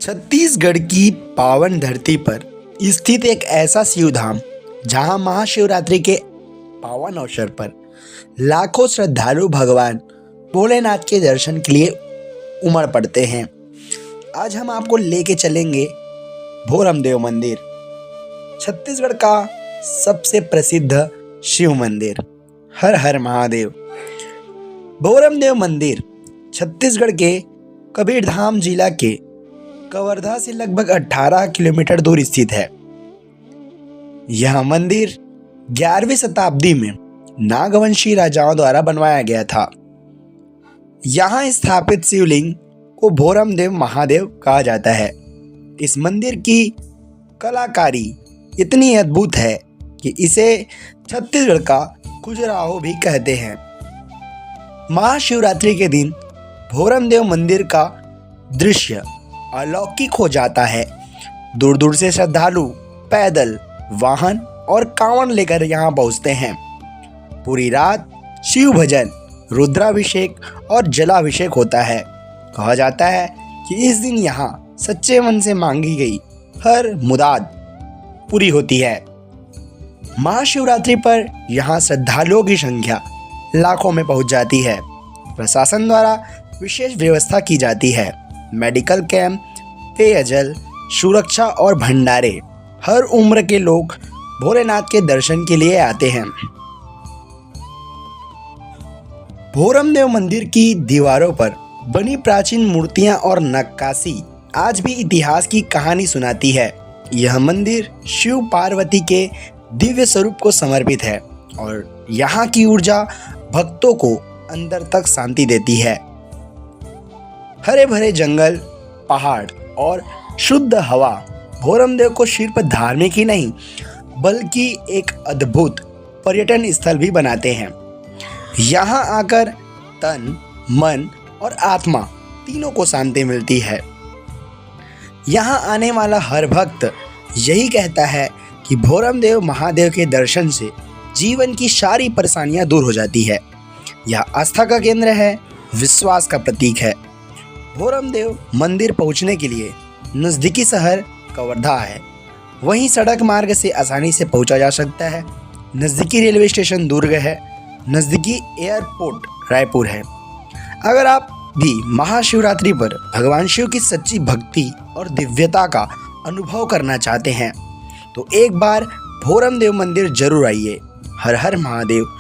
छत्तीसगढ़ की पावन धरती पर स्थित एक ऐसा शिव धाम जहां महाशिवरात्रि के पावन अवसर पर लाखों श्रद्धालु भगवान भोलेनाथ के दर्शन के लिए उमड़ पड़ते हैं। आज हम आपको लेके चलेंगे भोरमदेव मंदिर, छत्तीसगढ़ का सबसे प्रसिद्ध शिव मंदिर। हर हर महादेव। भोरमदेव मंदिर छत्तीसगढ़ के कबीरधाम जिला के कवर्धा से लगभग 18 किलोमीटर दूर स्थित है। यह मंदिर 11वीं शताब्दी में नागवंशी राजाओं द्वारा बनवाया गया था। यहाँ स्थापित शिवलिंग को भोरमदेव महादेव कहा जाता है। इस मंदिर की कलाकारी इतनी अद्भुत है कि इसे छत्तीसगढ़ का खजुराहो भी कहते हैं। महाशिवरात्रि के दिन भोरमदेव मंदिर का दृश्य अलौकिक हो जाता है। दूर दूर से श्रद्धालु पैदल, वाहन और कांवड़ लेकर यहाँ पहुँचते हैं। पूरी रात शिव भजन, रुद्राभिषेक और जलाभिषेक होता है। कहा जाता है कि इस दिन यहाँ सच्चे मन से मांगी गई हर मुराद पूरी होती है। महाशिवरात्रि पर यहाँ श्रद्धालुओं की संख्या लाखों में पहुँच जाती है। प्रशासन द्वारा विशेष व्यवस्था की जाती है। मेडिकल कैंप, पेयजल, सुरक्षा और भंडारे। हर उम्र के लोग भोलेनाथ के दर्शन के लिए आते हैं। भोरमदेव मंदिर की दीवारों पर बनी प्राचीन मूर्तियां और नक्काशी आज भी इतिहास की कहानी सुनाती है। यह मंदिर शिव पार्वती के दिव्य स्वरूप को समर्पित है और यहाँ की ऊर्जा भक्तों को अंदर तक शांति देती है। हरे भरे जंगल, पहाड़ और शुद्ध हवा भोरमदेव को सिर्फ धार्मिक ही नहीं बल्कि एक अद्भुत पर्यटन स्थल भी बनाते हैं। यहाँ आकर तन, मन और आत्मा तीनों को शांति मिलती है। यहाँ आने वाला हर भक्त यही कहता है कि भोरमदेव महादेव के दर्शन से जीवन की सारी परेशानियाँ दूर हो जाती है। यह आस्था का केंद्र है, विश्वास का प्रतीक है। भोरमदेव मंदिर पहुंचने के लिए नज़दीकी शहर कवर्धा है। वहीं सड़क मार्ग से आसानी से पहुंचा जा सकता है। नज़दीकी रेलवे स्टेशन दुर्ग है। नज़दीकी एयरपोर्ट रायपुर है। अगर आप भी महाशिवरात्रि पर भगवान शिव की सच्ची भक्ति और दिव्यता का अनुभव करना चाहते हैं तो एक बार भोरमदेव मंदिर जरूर आइए। हर हर महादेव।